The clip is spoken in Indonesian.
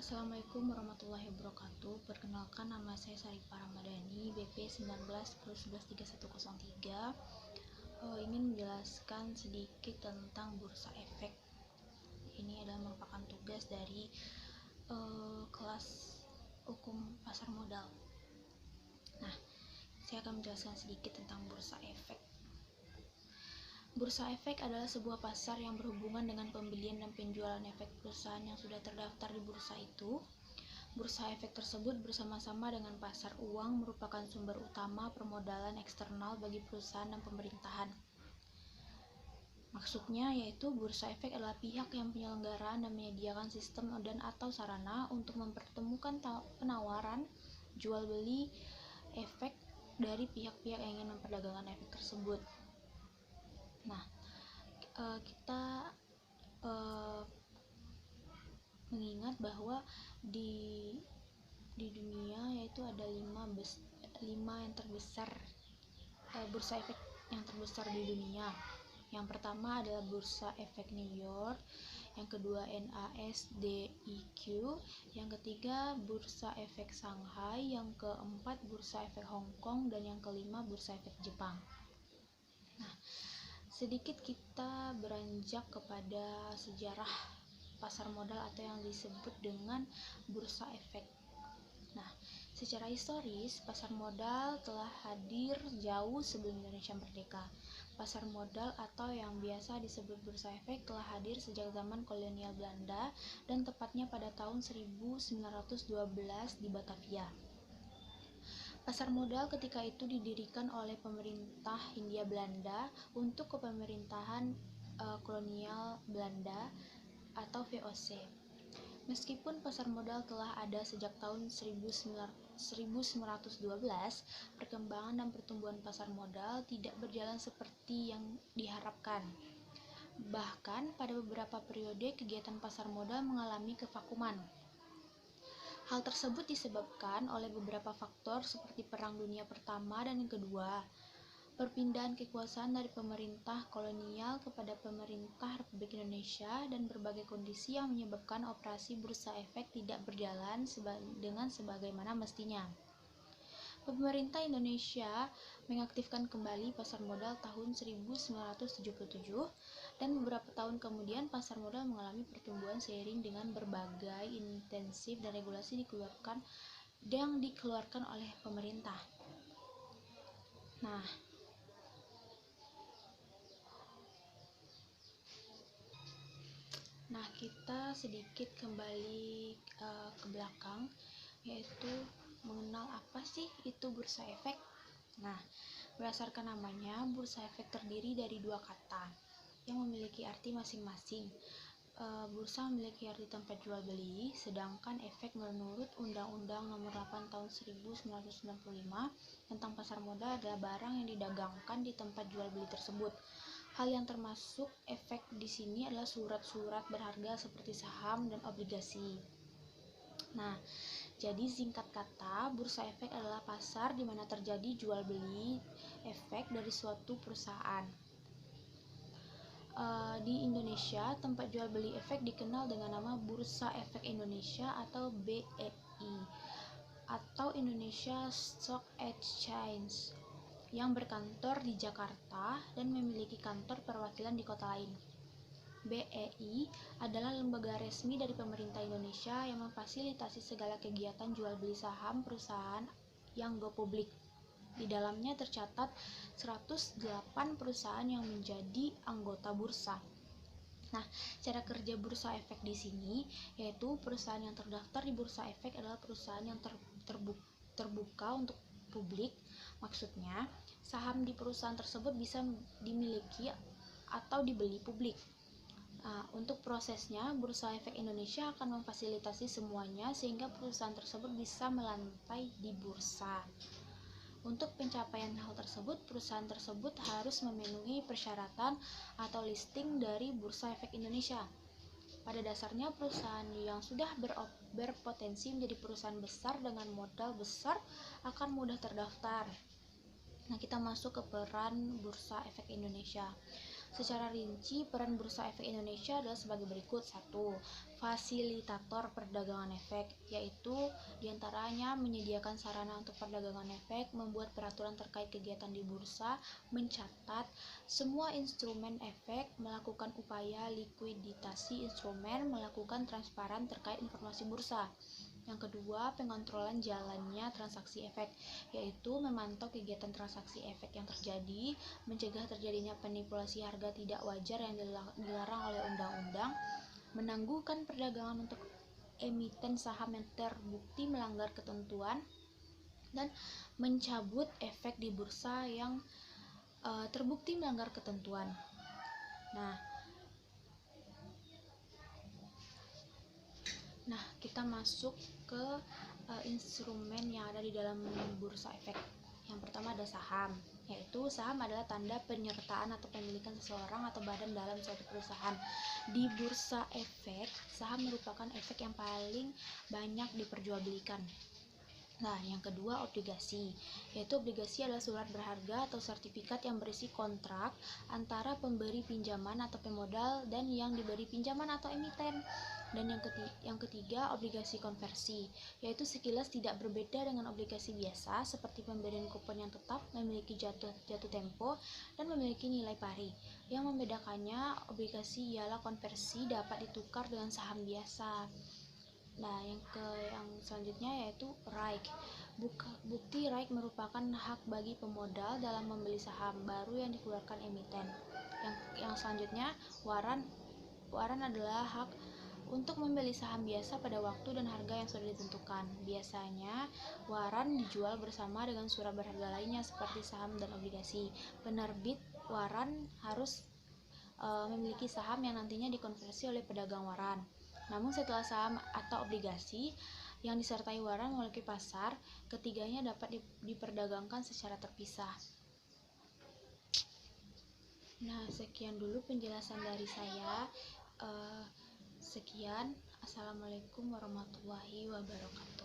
Assalamualaikum warahmatullahi wabarakatuh. Perkenalkan, nama saya Sarifah Ramadhani, BP 19+113103. Ingin menjelaskan sedikit tentang bursa efek. Ini adalah merupakan tugas dari kelas hukum pasar modal. Nah, saya akan menjelaskan sedikit tentang bursa efek. Bursa efek adalah sebuah pasar yang berhubungan dengan pembelian dan penjualan efek perusahaan yang sudah terdaftar di bursa itu. Bursa efek tersebut bersama-sama dengan pasar uang merupakan sumber utama permodalan eksternal bagi perusahaan dan pemerintahan. Maksudnya yaitu bursa efek adalah pihak yang penyelenggaraan dan menyediakan sistem dan atau sarana untuk mempertemukan penawaran jual beli efek dari pihak-pihak yang ingin memperdagangkan efek tersebut. Nah, kita mengingat bahwa di dunia yaitu ada 5 yang terbesar bursa efek yang terbesar di dunia. Yang pertama adalah bursa efek New York, yang kedua NASDIQ, yang ketiga bursa efek Shanghai, yang keempat bursa efek Hong Kong, dan yang kelima bursa efek Jepang. Nah, sedikit kita beranjak kepada sejarah pasar modal atau yang disebut dengan bursa efek. Nah, secara historis, pasar modal telah hadir jauh sebelum Indonesia merdeka. Pasar modal atau yang biasa disebut bursa efek telah hadir sejak zaman kolonial Belanda dan tepatnya pada tahun 1912 di Batavia. Pasar modal ketika itu didirikan oleh pemerintah Hindia Belanda untuk kepemerintahan kolonial Belanda atau VOC. Meskipun pasar modal telah ada sejak tahun 1912, perkembangan dan pertumbuhan pasar modal tidak berjalan seperti yang diharapkan. Bahkan pada beberapa periode kegiatan pasar modal mengalami kevakuman. Hal tersebut disebabkan oleh beberapa faktor seperti Perang Dunia Pertama dan yang kedua, perpindahan kekuasaan dari pemerintah kolonial kepada pemerintah Republik Indonesia, dan berbagai kondisi yang menyebabkan operasi bursa efek tidak berjalan dengan sebagaimana mestinya. Pemerintah Indonesia mengaktifkan kembali pasar modal tahun 1977 dan beberapa tahun kemudian pasar modal mengalami pertumbuhan seiring dengan berbagai intensif dan regulasi dikeluarkan oleh pemerintah. Nah, kita sedikit kembali ke belakang, yaitu mengenal apa sih itu bursa efek. Nah, berdasarkan namanya, bursa efek terdiri dari dua kata yang memiliki arti masing-masing. Bursa memiliki arti tempat jual beli, sedangkan efek menurut Undang-Undang Nomor 8 Tahun 1995 tentang pasar modal adalah barang yang didagangkan di tempat jual beli tersebut. Hal yang termasuk efek di sini adalah surat-surat berharga seperti saham dan obligasi. Nah, jadi singkat kata, bursa efek adalah pasar di mana terjadi jual beli efek dari suatu perusahaan. Di Indonesia, tempat jual beli efek dikenal dengan nama Bursa Efek Indonesia atau BEI atau Indonesia Stock Exchange yang berkantor di Jakarta dan memiliki kantor perwakilan di kota lain. BEI adalah lembaga resmi dari pemerintah Indonesia yang memfasilitasi segala kegiatan jual beli saham perusahaan yang go publik. Di dalamnya tercatat 108 perusahaan yang menjadi anggota bursa. Nah, cara kerja bursa efek di sini yaitu perusahaan yang terdaftar di bursa efek adalah perusahaan yang terbuka untuk publik. Maksudnya, saham di perusahaan tersebut bisa dimiliki atau dibeli publik. Untuk prosesnya, Bursa Efek Indonesia akan memfasilitasi semuanya sehingga perusahaan tersebut bisa melantai di bursa. Untuk pencapaian hal tersebut, perusahaan tersebut harus memenuhi persyaratan atau listing dari Bursa Efek Indonesia. Pada dasarnya, perusahaan yang sudah berpotensi menjadi perusahaan besar dengan modal besar akan mudah terdaftar. Nah, kita masuk ke peran Bursa Efek Indonesia. Secara rinci, peran Bursa Efek Indonesia adalah sebagai berikut. 1. Fasilitator perdagangan efek, yaitu diantaranya menyediakan sarana untuk perdagangan efek, membuat peraturan terkait kegiatan di bursa, mencatat semua instrumen efek, melakukan upaya likuiditasi instrumen, melakukan transparan terkait informasi bursa. Yang kedua, pengontrolan jalannya transaksi efek, yaitu memantau kegiatan transaksi efek yang terjadi, mencegah terjadinya manipulasi harga tidak wajar yang dilarang oleh undang-undang, menangguhkan perdagangan untuk emiten saham yang terbukti melanggar ketentuan, dan mencabut efek di bursa yang terbukti melanggar ketentuan. Nah, kita masuk ke instrumen yang ada di dalam bursa efek. Yang pertama ada saham, yaitu saham adalah tanda penyertaan atau pemilikan seseorang atau badan dalam suatu perusahaan. Di bursa efek, saham merupakan efek yang paling banyak diperjualbelikan. Nah, yang kedua obligasi, yaitu obligasi adalah surat berharga atau sertifikat yang berisi kontrak antara pemberi pinjaman atau pemodal dan yang diberi pinjaman atau emiten. Dan yang ketiga obligasi konversi, yaitu sekilas tidak berbeda dengan obligasi biasa seperti pemberian kupon yang tetap, memiliki jatuh tempo, dan memiliki nilai pari. Yang membedakannya, obligasi ialah konversi dapat ditukar dengan saham biasa. Nah, yang selanjutnya yaitu RAIC. Bukti RAIC merupakan hak bagi pemodal dalam membeli saham baru yang dikeluarkan emiten. Yang selanjutnya waran adalah hak untuk membeli saham biasa pada waktu dan harga yang sudah ditentukan. Biasanya waran dijual bersama dengan surat berharga lainnya seperti saham dan obligasi. Penerbit waran harus memiliki saham yang nantinya dikonversi oleh pedagang waran. Namun setelah saham atau obligasi yang disertai waran memiliki pasar, ketiganya dapat diperdagangkan secara terpisah. Nah, sekian dulu penjelasan dari saya. Sekian. Assalamualaikum warahmatullahi wabarakatuh.